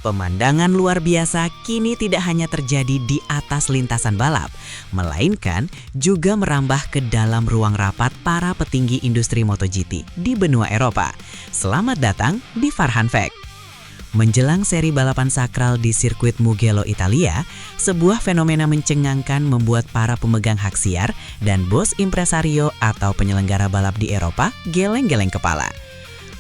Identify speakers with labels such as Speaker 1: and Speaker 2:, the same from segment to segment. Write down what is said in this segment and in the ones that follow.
Speaker 1: Pemandangan luar biasa kini tidak hanya terjadi di atas lintasan balap, melainkan juga merambah ke dalam ruang rapat para petinggi industri MotoGP di benua Eropa. Selamat datang di Farhan Fact. Menjelang seri balapan sakral di sirkuit Mugello, Italia, sebuah fenomena mencengangkan membuat para pemegang hak siar dan bos impresario atau penyelenggara balap di Eropa geleng-geleng kepala.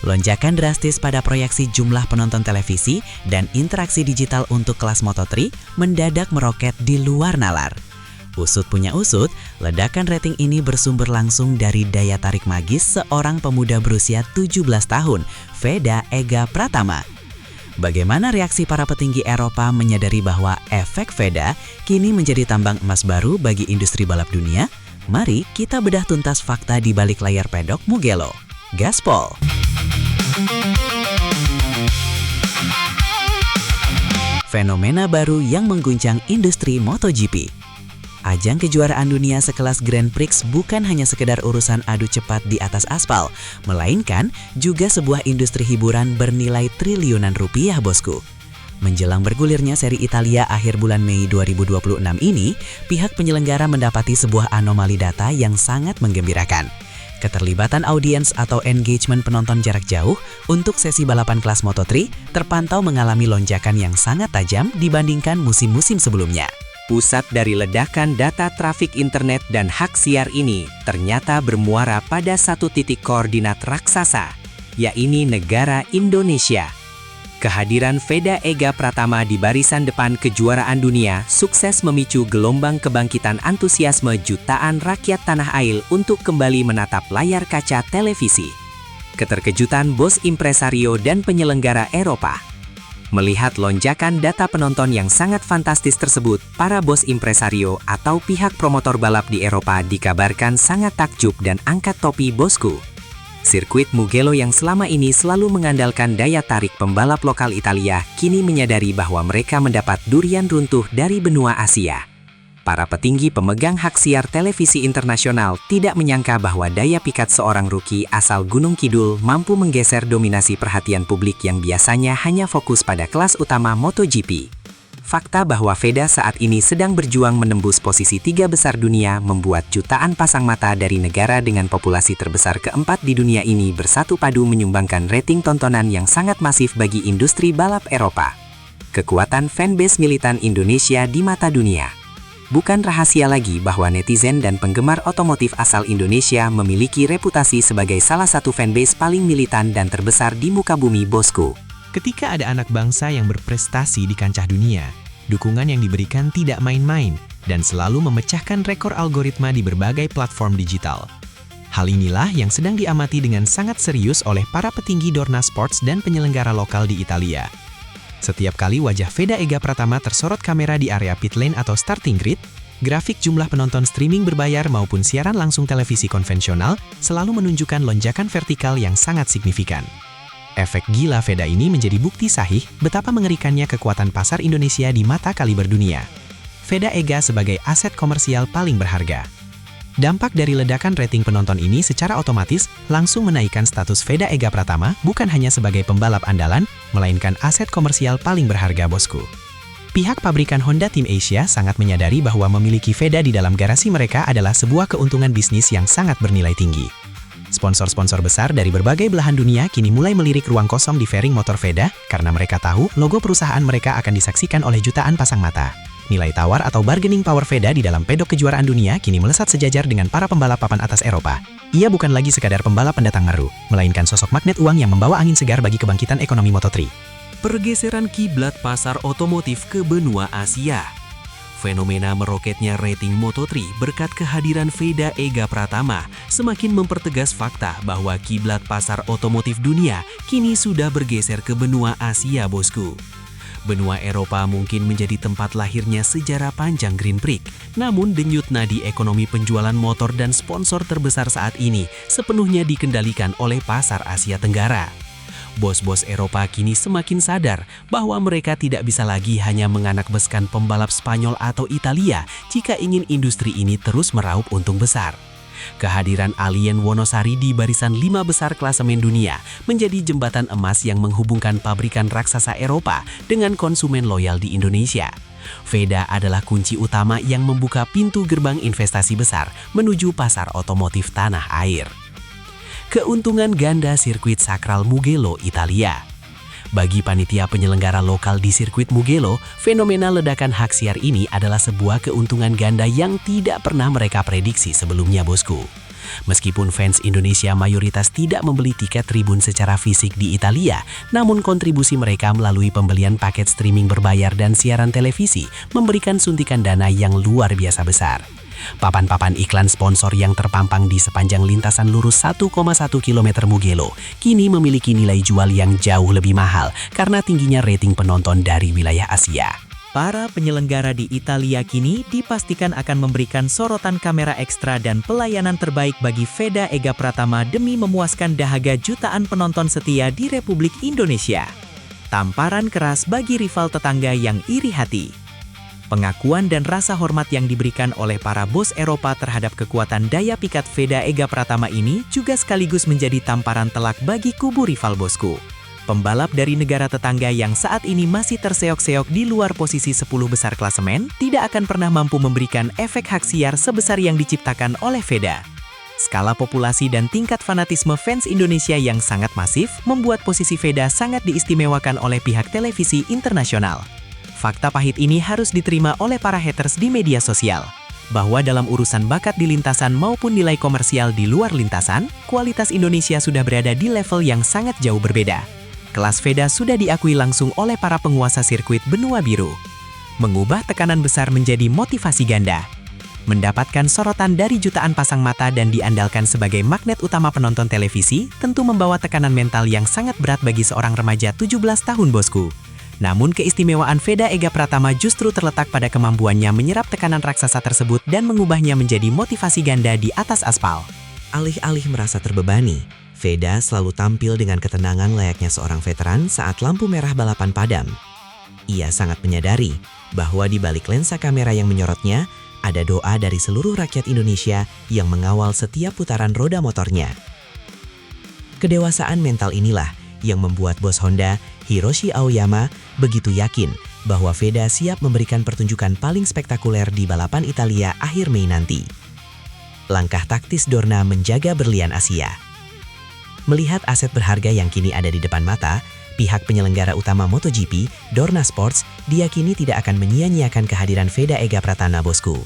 Speaker 1: Lonjakan drastis pada proyeksi jumlah penonton televisi dan interaksi digital untuk kelas Moto3 mendadak meroket di luar nalar. Usut punya usut, ledakan rating ini bersumber langsung dari daya tarik magis seorang pemuda berusia 17 tahun, Veda Ega Pratama. Bagaimana reaksi para petinggi Eropa menyadari bahwa efek Veda kini menjadi tambang emas baru bagi industri balap dunia? Mari kita bedah tuntas fakta di balik layar pedok Mugello. Gaspol. Fenomena baru yang mengguncang industri MotoGP. Ajang kejuaraan dunia sekelas Grand Prix bukan hanya sekedar urusan adu cepat di atas aspal, melainkan juga sebuah industri hiburan bernilai triliunan rupiah, bosku. Menjelang bergulirnya seri Italia akhir bulan Mei 2026 ini, pihak penyelenggara mendapati sebuah anomali data yang sangat menggembirakan. Keterlibatan audiens atau engagement penonton jarak jauh untuk sesi balapan kelas Moto3 terpantau mengalami lonjakan yang sangat tajam dibandingkan musim-musim sebelumnya.
Speaker 2: Pusat dari ledakan data trafik internet dan hak siar ini ternyata bermuara pada satu titik koordinat raksasa, yaitu negara Indonesia. Kehadiran Veda Ega Pratama di barisan depan kejuaraan dunia sukses memicu gelombang kebangkitan antusiasme jutaan rakyat tanah air untuk kembali menatap layar kaca televisi. Keterkejutan bos impresario dan penyelenggara Eropa. Melihat lonjakan data penonton yang sangat fantastis tersebut, para bos impresario atau pihak promotor balap di Eropa dikabarkan sangat takjub dan angkat topi, bosku. Sirkuit Mugello yang selama ini selalu mengandalkan daya tarik pembalap lokal Italia kini menyadari bahwa mereka mendapat durian runtuh dari benua Asia. Para petinggi pemegang hak siar televisi internasional tidak menyangka bahwa daya pikat seorang rookie asal Gunung Kidul mampu menggeser dominasi perhatian publik yang biasanya hanya fokus pada kelas utama MotoGP. Fakta bahwa Veda saat ini sedang berjuang menembus posisi 3 besar dunia membuat jutaan pasang mata dari negara dengan populasi terbesar keempat di dunia ini bersatu padu menyumbangkan rating tontonan yang sangat masif bagi industri balap Eropa. Kekuatan fanbase militan Indonesia di mata dunia. Bukan rahasia lagi bahwa netizen dan penggemar otomotif asal Indonesia memiliki reputasi sebagai salah satu fanbase paling militan dan terbesar di muka bumi, bosku.
Speaker 3: Ketika ada anak bangsa yang berprestasi di kancah dunia, dukungan yang diberikan tidak main-main dan selalu memecahkan rekor algoritma di berbagai platform digital. Hal inilah yang sedang diamati dengan sangat serius oleh para petinggi Dorna Sports dan penyelenggara lokal di Italia. Setiap kali wajah Veda Ega Pratama tersorot kamera di area pit lane atau starting grid, grafik jumlah penonton streaming berbayar maupun siaran langsung televisi konvensional selalu menunjukkan lonjakan vertikal yang sangat signifikan. Efek gila Veda ini menjadi bukti sahih betapa mengerikannya kekuatan pasar Indonesia di mata kaliber dunia. Veda Ega sebagai aset komersial paling berharga. Dampak dari ledakan rating penonton ini secara otomatis langsung menaikkan status Veda Ega Pratama bukan hanya sebagai pembalap andalan, melainkan aset komersial paling berharga, bosku. Pihak pabrikan Honda Tim Asia sangat menyadari bahwa memiliki Veda di dalam garasi mereka adalah sebuah keuntungan bisnis yang sangat bernilai tinggi. Sponsor-sponsor besar dari berbagai belahan dunia kini mulai melirik ruang kosong di fairing motor Veda karena mereka tahu logo perusahaan mereka akan disaksikan oleh jutaan pasang mata. Nilai tawar atau bargaining power Veda di dalam pedok kejuaraan dunia kini melesat sejajar dengan para pembalap papan atas Eropa. Ia bukan lagi sekadar pembalap pendatang baru, melainkan sosok magnet uang yang membawa angin segar bagi kebangkitan ekonomi Moto3.
Speaker 4: Pergeseran kiblat pasar otomotif ke benua Asia. Fenomena meroketnya rating Moto3 berkat kehadiran Veda Ega Pratama semakin mempertegas fakta bahwa kiblat pasar otomotif dunia kini sudah bergeser ke benua Asia, bosku. Benua Eropa mungkin menjadi tempat lahirnya sejarah panjang Grand Prix, namun denyut nadi ekonomi penjualan motor dan sponsor terbesar saat ini sepenuhnya dikendalikan oleh pasar Asia Tenggara. Bos-bos Eropa kini semakin sadar bahwa mereka tidak bisa lagi hanya mengandalkan pembalap Spanyol atau Italia jika ingin industri ini terus meraup untung besar. Kehadiran Alien Wonosari di barisan 5 besar klasemen dunia menjadi jembatan emas yang menghubungkan pabrikan raksasa Eropa dengan konsumen loyal di Indonesia. VEDA adalah kunci utama yang membuka pintu gerbang investasi besar menuju pasar otomotif tanah air. Keuntungan ganda sirkuit sakral Mugello, Italia. Bagi panitia penyelenggara lokal di sirkuit Mugello, fenomena ledakan hak siar ini adalah sebuah keuntungan ganda yang tidak pernah mereka prediksi sebelumnya, bosku. Meskipun fans Indonesia mayoritas tidak membeli tiket tribun secara fisik di Italia, namun kontribusi mereka melalui pembelian paket streaming berbayar dan siaran televisi memberikan suntikan dana yang luar biasa besar. Papan-papan iklan sponsor yang terpampang di sepanjang lintasan lurus 1,1 km Mugello kini memiliki nilai jual yang jauh lebih mahal karena tingginya rating penonton dari wilayah Asia.
Speaker 5: Para penyelenggara di Italia kini dipastikan akan memberikan sorotan kamera ekstra dan pelayanan terbaik bagi VEDA Ega Pratama demi memuaskan dahaga jutaan penonton setia di Republik Indonesia. Tamparan keras bagi rival tetangga yang iri hati. Pengakuan dan rasa hormat yang diberikan oleh para bos Eropa terhadap kekuatan daya pikat VEDA Ega Pratama ini juga sekaligus menjadi tamparan telak bagi kubu rival, bosku. Pembalap dari negara tetangga yang saat ini masih terseok-seok di luar posisi 10 besar klasemen tidak akan pernah mampu memberikan efek hak siar sebesar yang diciptakan oleh VEDA. Skala populasi dan tingkat fanatisme fans Indonesia yang sangat masif membuat posisi VEDA sangat diistimewakan oleh pihak televisi internasional. Fakta pahit ini harus diterima oleh para haters di media sosial, bahwa dalam urusan bakat di lintasan maupun nilai komersial di luar lintasan, kualitas Indonesia sudah berada di level yang sangat jauh berbeda. Kelas VEDA sudah diakui langsung oleh para penguasa sirkuit benua biru. Mengubah tekanan besar menjadi motivasi ganda. Mendapatkan sorotan dari jutaan pasang mata dan diandalkan sebagai magnet utama penonton televisi tentu membawa tekanan mental yang sangat berat bagi seorang remaja 17 tahun, bosku. Namun keistimewaan VEDA Ega Pratama justru terletak pada kemampuannya menyerap tekanan raksasa tersebut dan mengubahnya menjadi motivasi ganda di atas aspal.
Speaker 1: Alih-alih merasa terbebani, VEDA selalu tampil dengan ketenangan layaknya seorang veteran saat lampu merah balapan padam. Ia sangat menyadari bahwa di balik lensa kamera yang menyorotnya, ada doa dari seluruh rakyat Indonesia yang mengawal setiap putaran roda motornya. Kedewasaan mental inilah yang membuat bos Honda, Hiroshi Aoyama, begitu yakin bahwa VEDA siap memberikan pertunjukan paling spektakuler di balapan Italia akhir Mei nanti. Langkah taktis Dorna menjaga berlian Asia. Melihat aset berharga yang kini ada di depan mata, pihak penyelenggara utama MotoGP, Dorna Sports, diyakini tidak akan menyia-nyiakan kehadiran VEDA Ega Pratama, bosku.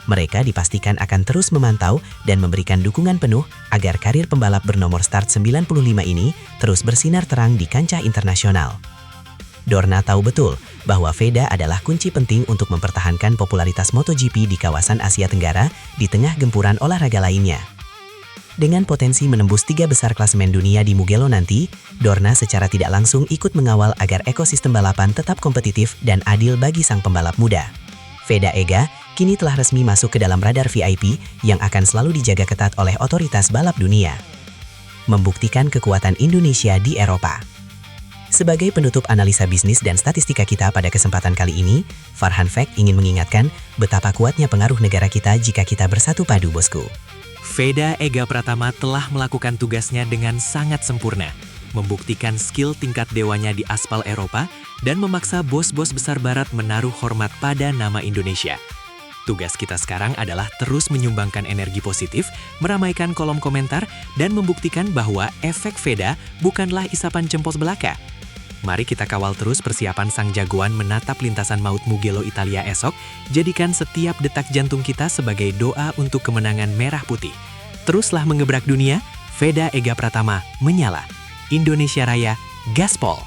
Speaker 1: Mereka dipastikan akan terus memantau dan memberikan dukungan penuh agar karir pembalap bernomor start 95 ini terus bersinar terang di kancah internasional. Dorna tahu betul bahwa VEDA adalah kunci penting untuk mempertahankan popularitas MotoGP di kawasan Asia Tenggara di tengah gempuran olahraga lainnya. Dengan potensi menembus 3 besar klasemen dunia di Mugello nanti, Dorna secara tidak langsung ikut mengawal agar ekosistem balapan tetap kompetitif dan adil bagi sang pembalap muda. VEDA Ega kini telah resmi masuk ke dalam radar VIP yang akan selalu dijaga ketat oleh otoritas balap dunia. Membuktikan kekuatan Indonesia di Eropa. Sebagai penutup analisa bisnis dan statistika kita pada kesempatan kali ini, Farhan Fact ingin mengingatkan betapa kuatnya pengaruh negara kita jika kita bersatu padu, bosku.
Speaker 4: VEDA Ega Pratama telah melakukan tugasnya dengan sangat sempurna, membuktikan skill tingkat dewanya di aspal Eropa, dan memaksa bos-bos besar barat menaruh hormat pada nama Indonesia. Tugas kita sekarang adalah terus menyumbangkan energi positif, meramaikan kolom komentar, dan membuktikan bahwa efek VEDA bukanlah isapan jempol belaka. Mari kita kawal terus persiapan sang jagoan menatap lintasan maut Mugello Italia esok, jadikan setiap detak jantung kita sebagai doa untuk kemenangan merah putih. Teruslah mengebrak dunia, VEDA Ega Pratama menyala. Indonesia Raya, gaspol!